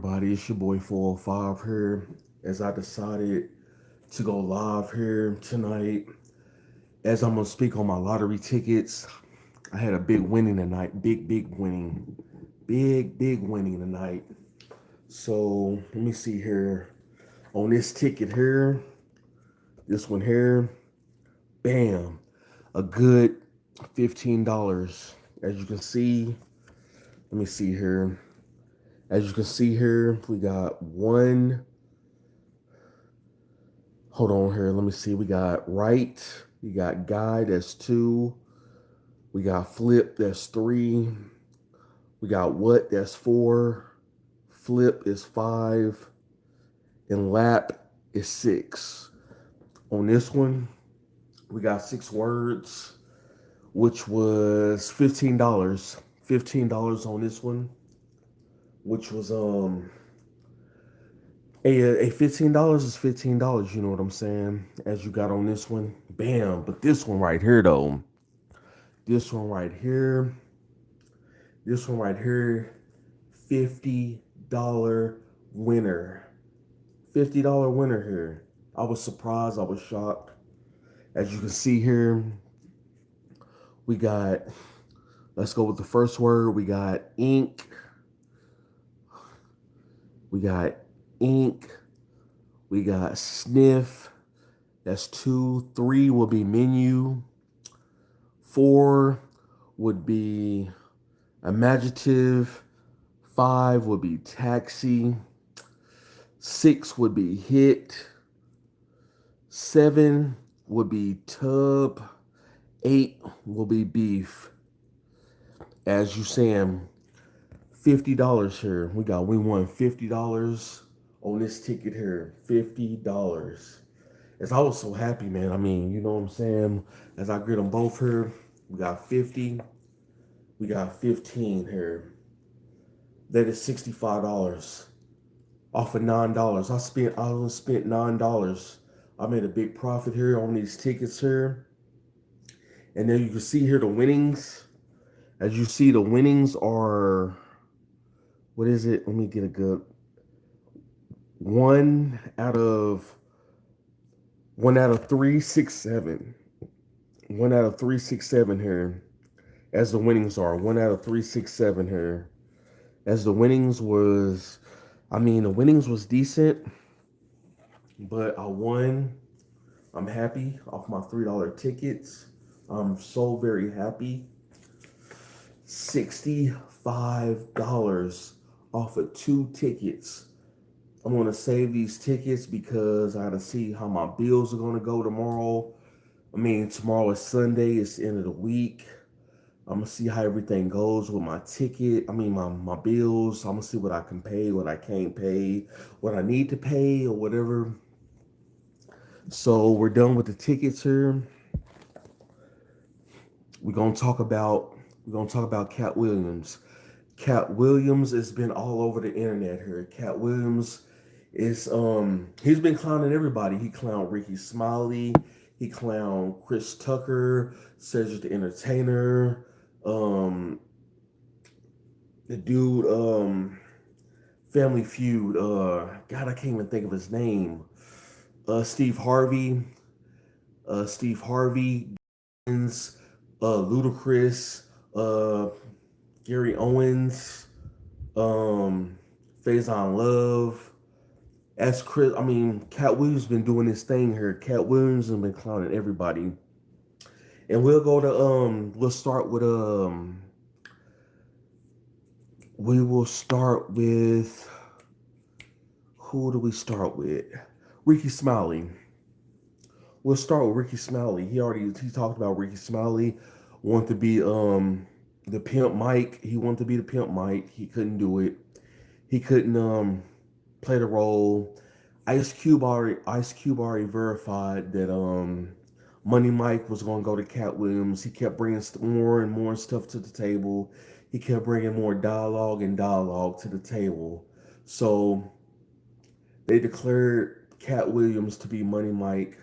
everybody? It's your boy 405 here. As I decided to go live here tonight, as I'm gonna speak on my lottery tickets, I had a big winning tonight. Big winning tonight. So let me see here. On this ticket here, this one here, bam, a good $15. As you can see, let me see here. As you can see here, we got one. Hold on here. Let me see. We got right. We got guy. That's two. We got flip. That's three. We got what? That's four. Flip is five. And lap is six. On this one, we got six words, which was $15. $15 on this one, which was a $15 is $15, you know what I'm saying? As you got on this one, bam. But this one right here though, this one right here, this one right here, $50 winner. $50 winner here. I was surprised, I was shocked. As you can see here, we got, let's go with the first word. We got ink. We got ink. We got sniff. That's two. Three will be menu. Four would be imaginative. Five would be taxi. Six would be hit. Seven would be tub. Eight will be beef. As you saying, $50 here. We won $50 on this ticket here. $50. As I was so happy, man. I mean, you know what I'm saying? As I get them both here, we got 50. We got 15 here. That is $65 off of $9. I only spent $9. I made a big profit here on these tickets here. And then you can see here the winnings. As you see, the winnings are, what is it? Let me get a good one out of 367. One out of 367 here. As the winnings are. One out of 367 here. As the winnings was, the winnings was decent, but I won. I'm happy off my $3 tickets. I'm so very happy. $65 off of two tickets. I'm going to save these tickets because I got to see how my bills are going to go tomorrow. Tomorrow is Sunday. It's the end of the week. I'm going to see how everything goes with my ticket. My bills. I'm going to see what I can pay, what I can't pay, what I need to pay or whatever. So we're done with the tickets here. We're going to talk about Katt Williams. Katt Williams has been all over the internet here. Katt Williams is he's been clowning everybody. He clowned Ricky Smiley, he clowned Chris Tucker, Cedric the Entertainer, the dude, Family Feud, God, I can't even think of his name. Steve Harvey, Ludacris, Gary Owens, Faison Love. As Chris, Katt Williams been doing this thing here. Katt Williams has been clowning everybody. And we'll start with we will start with, who do we start with? Ricky Smiley. We'll start with Ricky Smiley. He talked about Ricky Smiley wanted to be the pimp Mike. He wanted to be the pimp Mike. He couldn't do it. He couldn't play the role. Ice Cube already verified that Money Mike was gonna go to Katt Williams. He kept bringing more and more stuff to the table. He kept bringing more dialogue to the table. So they declared Katt Williams to be Money Mike,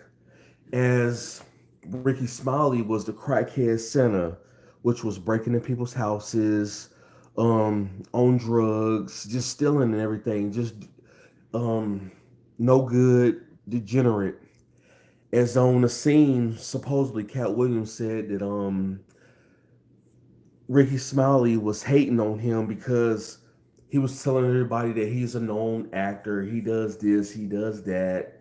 as Ricky Smiley was the crackhead Santa, which was breaking in people's houses, on drugs, just stealing and everything, just um, no good, degenerate. As on the scene, supposedly Cat Williams said that Ricky Smiley was hating on him because he was telling everybody that he's a known actor. He does this, he does that,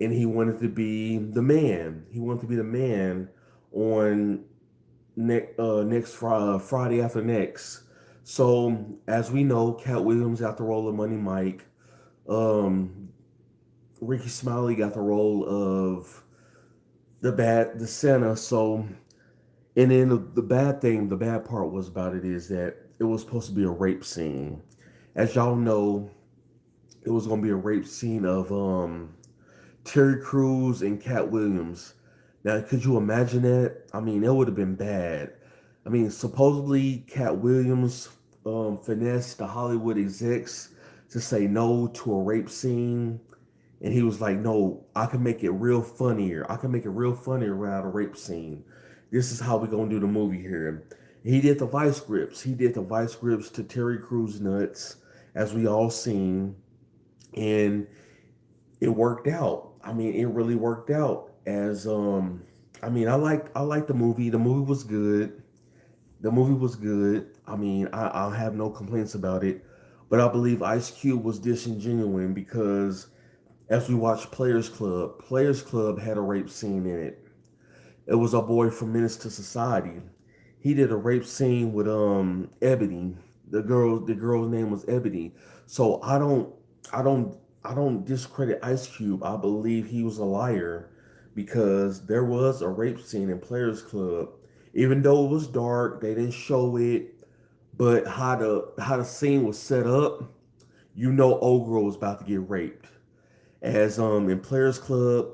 and he wanted to be the man. He wanted to be the man on Friday after next. So as we know, Cat Williams got the role of Money Mike. Um, Ricky Smiley got the role of the Santa. So and then the bad part was about it is that it was supposed to be a rape scene. As y'all know, it was gonna be a rape scene of Terry Crews and Cat Williams. Now, could you imagine that? I mean, it would have been bad. I mean, supposedly Cat Williams finessed the Hollywood execs to say no to a rape scene, and he was like, "No, I can make it real funnier. I can make it real funnier without a rape scene. This is how we gonna do the movie here." He did the vice grips. He did the vice grips to Terry Crews nuts, as we all seen, and it worked out. I mean, it really worked out. As I mean, I liked the movie. The movie was good. The movie was good. I mean, I have no complaints about it. But I believe Ice Cube was disingenuous because as we watched Players Club had a rape scene in it. It was our boy from Menace to Society. He did a rape scene with Ebony. The girl's name was Ebony. So I don't I don't discredit Ice Cube. I believe he was a liar because there was a rape scene in Players Club. Even though it was dark, they didn't show it, but how the scene was set up, you know old girl was about to get raped. As in Players Club,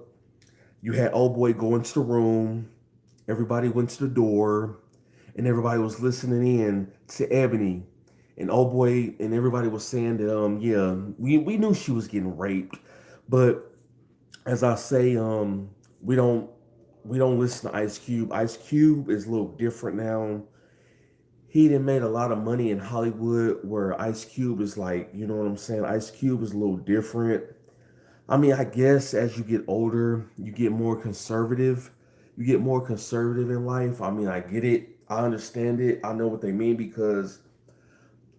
you had old boy go into the room, everybody went to the door, and everybody was listening in to Ebony. And old boy and everybody was saying that yeah, we knew she was getting raped. But as I say, we don't we don't listen to Ice Cube. Ice Cube is a little different now. He done made a lot of money in Hollywood where Ice Cube is like, you know what I'm saying? Ice Cube is a little different. I mean, I guess as you get older, you get more conservative. You get more conservative in life. I mean, I get it. I understand it. I know what they mean because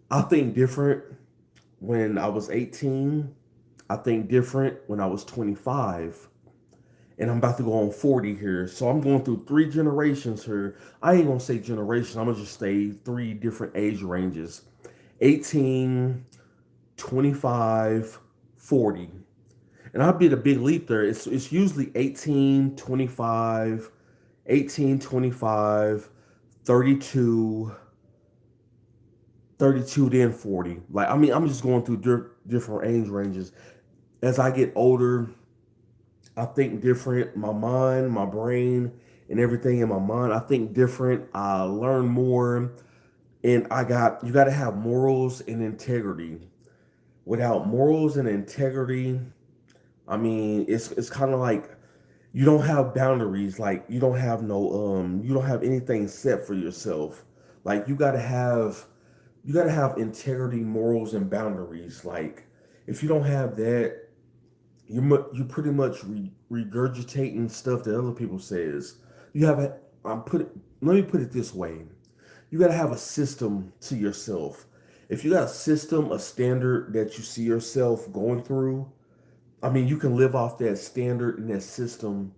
I think different when I was 18. I think different when I was 25. And I'm about to go on 40 here. So I'm going through three generations here. I ain't gonna say generation, I'm gonna just say three different age ranges: 18, 25, 40. And I did a big leap there. It's usually 18, 25, 18, 25, 32, 32, then 40. Like, I mean, I'm just going through different age ranges. As I get older, I think different. My mind, my brain, and everything in my mind, I think different. I learn more. And you got to have morals and integrity. Without morals and integrity, I mean, it's kind of like you don't have boundaries. Like you don't have anything set for yourself. Like you got to have integrity, morals, and boundaries. Like if you don't have that, you pretty much regurgitating stuff that other people says. You have a I'm put Let me put it this way: you got to have a system to yourself. If you got a system, a standard that you see yourself going through, I mean, you can live off that standard and that system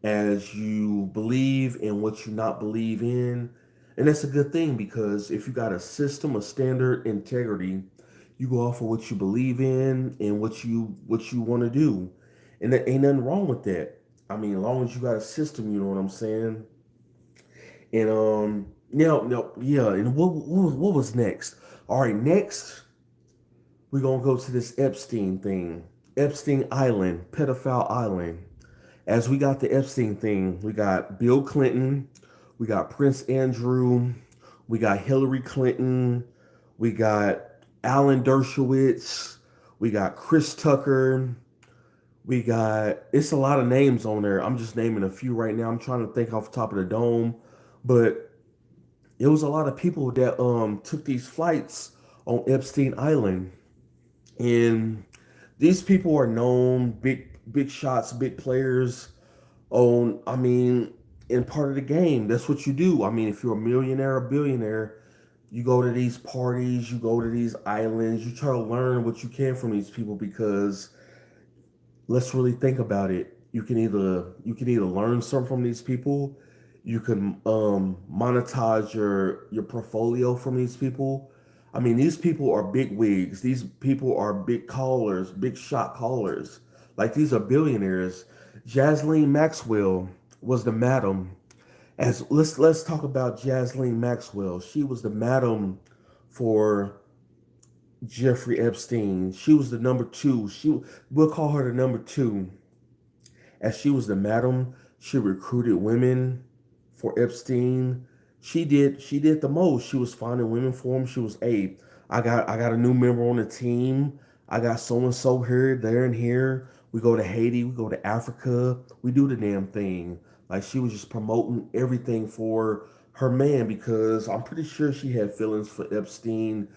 as you believe in what you not believe in. And that's a good thing because if you got a system, a standard, integrity, you go off of what you believe in and what you want to do. And there ain't nothing wrong with that. I mean, as long as you got a system, you know what I'm saying? And yeah, and what was next? All right, next we're gonna go to this Epstein thing. Epstein Island, pedophile island. As we got the Epstein thing, we got Bill Clinton, we got Prince Andrew, we got Hillary Clinton, we got Alan Dershowitz, we got Chris Tucker, we got it's a lot of names on there. I'm just naming a few right now. I'm trying to think off the top of the dome, but it was a lot of people that took these flights on Epstein Island, and these people are known big shots, big players on. I mean, in part of the game, that's what you do. I mean, if you're a millionaire or billionaire, you go to these parties, you go to these islands, you try to learn what you can from these people because let's really think about it. You can either learn something from these people, you can monetize your portfolio from these people. I mean, these people are big wigs. These people are big callers, big shot callers. Like these are billionaires. Jasleen Maxwell was the madam. As let's talk about Jasleen Maxwell. She was the madam for Jeffrey Epstein. She was the number two. We'll call her the number two, as she was the madam. She recruited women for Epstein. She did the most. She was finding women for him. She was, hey, I got a new member on the team. I got so and so here, there, and here. We go to Haiti. We go to Africa. We do the damn thing. Like she was just promoting everything for her man because I'm pretty sure she had feelings for Epstein.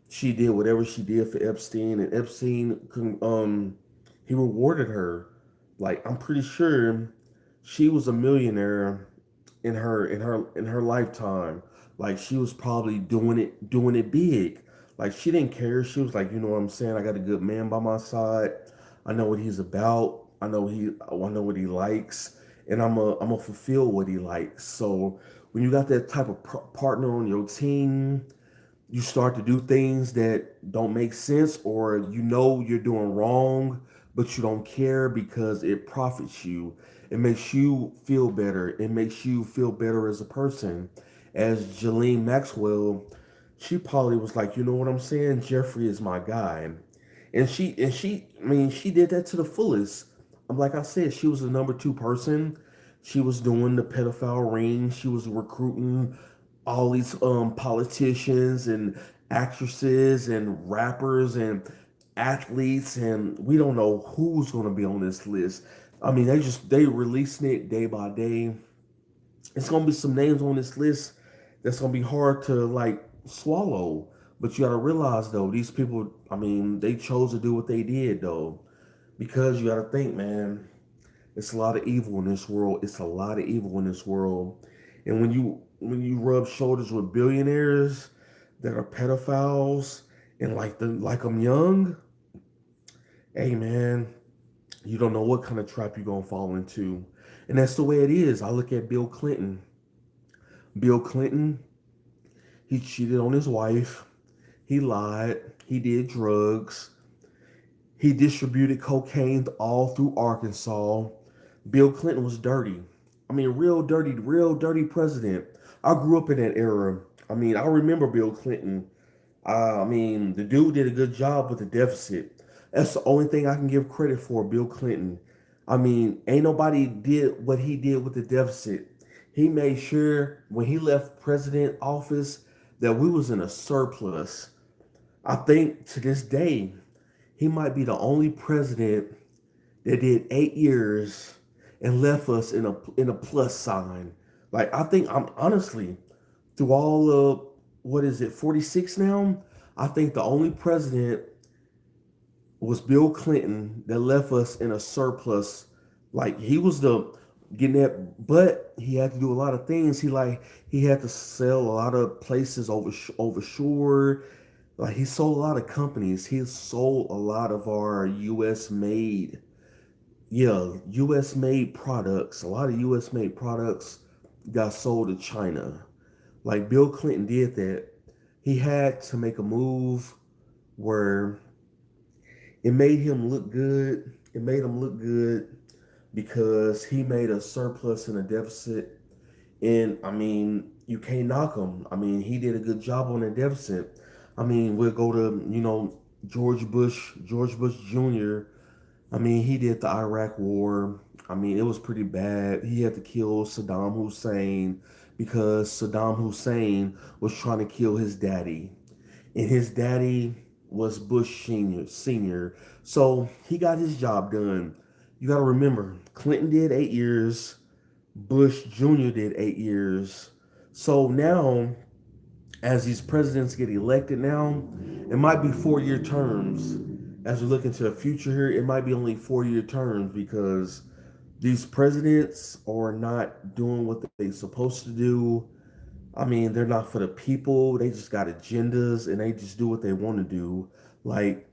She did whatever she did for Epstein, and he rewarded her. Like I'm pretty sure she was a millionaire in her lifetime. Like she was probably doing it big. Like she didn't care. She was like, you know what I'm saying? I got a good man by my side. I know what he's about. I know what he likes, and I'm a fulfill what he likes. So when you got that type of partner on your team, you start to do things that don't make sense, or you know you're doing wrong but you don't care because it profits you. It makes you feel better. It makes you feel better as a person. As Jalene Maxwell, she probably was like, you know what I'm saying? Jeffrey is my guy. I mean, she did that to the fullest. Like I said, she was the number two person. She was doing the pedophile ring. She was recruiting all these politicians and actresses and rappers and athletes, and we don't know who's going to be on this list. I mean, they releasing it day by day. It's going to be some names on this list that's going to be hard to like swallow. But you got to realize though, these people, I mean, they chose to do what they did though, because you got to think, man, it's a lot of evil in this world. It's a lot of evil in this world. And when you rub shoulders with billionaires that are pedophiles and like them young, hey man, you don't know what kind of trap you're gonna fall into. And that's the way it is. I look at Bill Clinton. Bill Clinton, he cheated on his wife. He lied. He did drugs. He distributed cocaine all through Arkansas. Bill Clinton was dirty. I mean, real dirty president. I grew up in that era. I mean, I remember Bill Clinton. I mean, the dude did a good job with the deficit. That's the only thing I can give credit for, Bill Clinton. I mean, ain't nobody did what he did with the deficit. He made sure when he left president office that we was in a surplus. I think to this day, he might be the only president that did 8 years and left us in a plus sign. Like I think I'm honestly through all of what is it 46 now. I think the only president was Bill Clinton that left us in a surplus. Like he was the getting that, but he had to do a lot of things. He had to sell a lot of places over shore. Like he sold a lot of companies. He sold a lot of our U.S. made, yeah, U.S. made products. A lot of U.S. made products got sold to China. Like Bill Clinton did that. He had to make a move where it made him look good. It made him look good because he made a surplus and a deficit. And I mean, you can't knock him. I mean, he did a good job on the deficit. I mean, we'll go to, George Bush Jr. I mean, he did the Iraq War. I mean, it was pretty bad. He had to kill Saddam Hussein because Saddam Hussein was trying to kill his daddy. And his daddy was Bush Senior. So he got his job done. You got to remember, Clinton did 8 years, Bush Jr. did 8 years. So now as these presidents get elected now, it might be 4 year terms. As we look into the future here, it might be only 4 year terms because these presidents are not doing what they're supposed to do. I mean, they're not for the people. They just got agendas and they just do what they want to do. Like,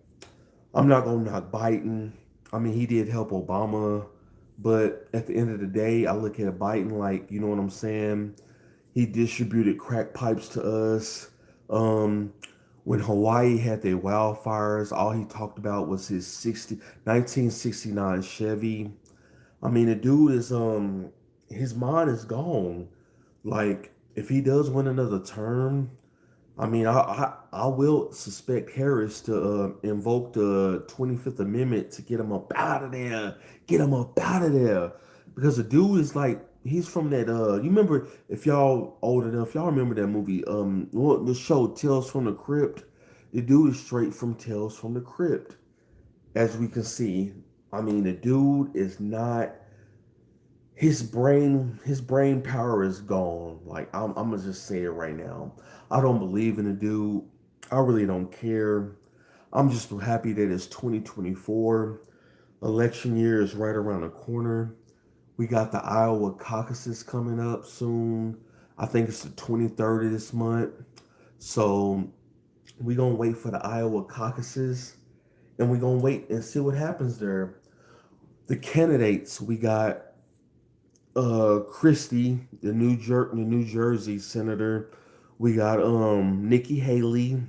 I'm not going to knock Biden. I mean, he did help Obama. But at the end of the day, I look at Biden like, you know what I'm saying? He distributed crack pipes to us. Um, when Hawaii had their wildfires, all he talked about was his 1969 Chevy. I mean, the dude is his mind is gone. Like, if he does win another term, I mean, I will suspect Harris to invoke the 25th Amendment to get him up out of there. Get him up out of there. Because the dude is like, he's from that, you remember, if y'all old enough, y'all remember that movie, the show Tales from the Crypt? The dude is straight from Tales from the Crypt, as we can see. I mean, the dude is not, his brain power is gone. Like I'm gonna just say it right now. I don't believe in the dude. I really don't care. I'm just happy that it's 2024. Election year is right around the corner. We got the Iowa caucuses coming up soon. I think it's the 23rd of this month. So we gonna wait for the Iowa caucuses and we gonna wait and see what happens there. The candidates, we got Christie, the New Jersey senator. We got Nikki Haley.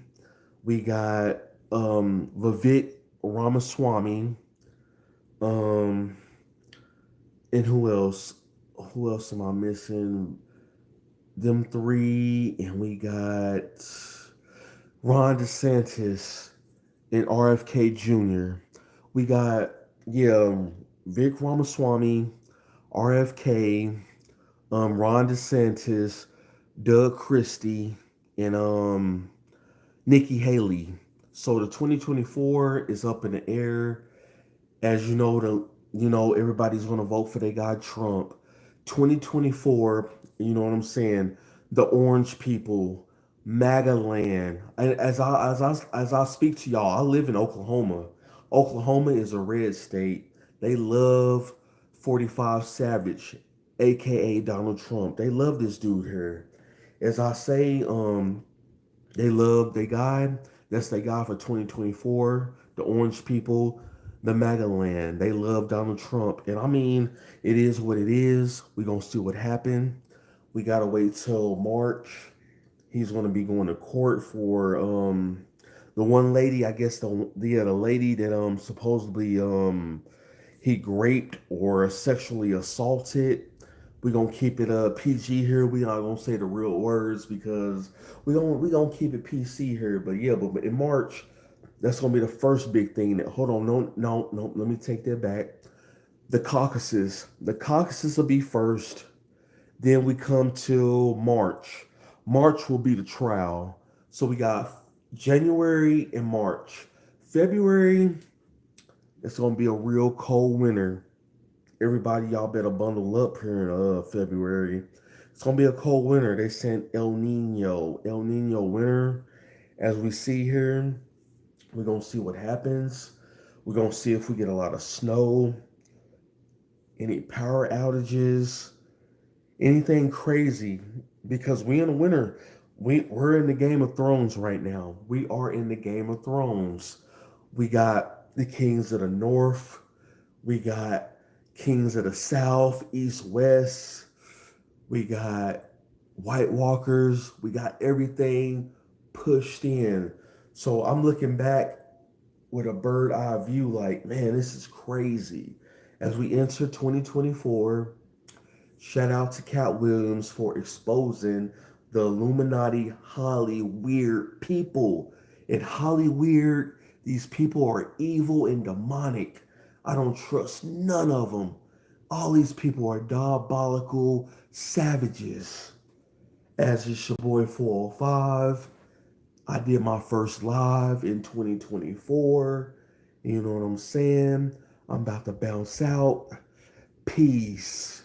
We got Vivek Ramaswamy. Um and who else? Who else am I missing? Them three, and we got Ron DeSantis and RFK Jr. We got Vic Ramaswamy, RFK, Ron DeSantis, Doug Christie, and Nikki Haley. So the 2024 is up in the air. As everybody's gonna vote for their guy Trump. 2024, you know what I'm saying? The orange people, MAGA land. And as I speak to y'all, I live in Oklahoma. Oklahoma is a red state. They love 45 Savage, aka Donald Trump. They love this dude here. As I say, they love their guy. That's their guy for 2024. The orange people, the MAGA land. They love Donald Trump. And I mean, it is what it is. We're going to see what happened. We got to wait till March. He's going to be going to court for the one lady, I guess the lady that supposedly he raped or sexually assaulted. We're gonna keep it PG here. We not gonna say the real words because we gonna keep it PC here. But yeah, but in March, that's gonna be the first big thing. That hold on, no. Let me take that back. The caucuses. The caucuses will be first. Then we come to March. March will be the trial. So we got January and March. February, it's gonna be a real cold winter. Everybody, y'all better bundle up here in February. It's gonna be a cold winter. They sent El Nino winter. As we see here, we're gonna see what happens. We're gonna see if we get a lot of snow, any power outages, anything crazy. Because we in the winter, we're in the Game of Thrones right now. We are in the Game of Thrones. We got the kings of the north. We got kings of the south, east, west. We got White Walkers. We got everything pushed in. So I'm looking back with a bird eye view like, man, this is crazy. As we enter 2024, shout out to Katt Williams for exposing the Illuminati Holly weird people. In Holly weird, these people are evil and demonic. I don't trust none of them. All these people are diabolical savages. As it's your boy 405, I did my first live in 2024. You know what I'm saying? I'm about to bounce out. Peace.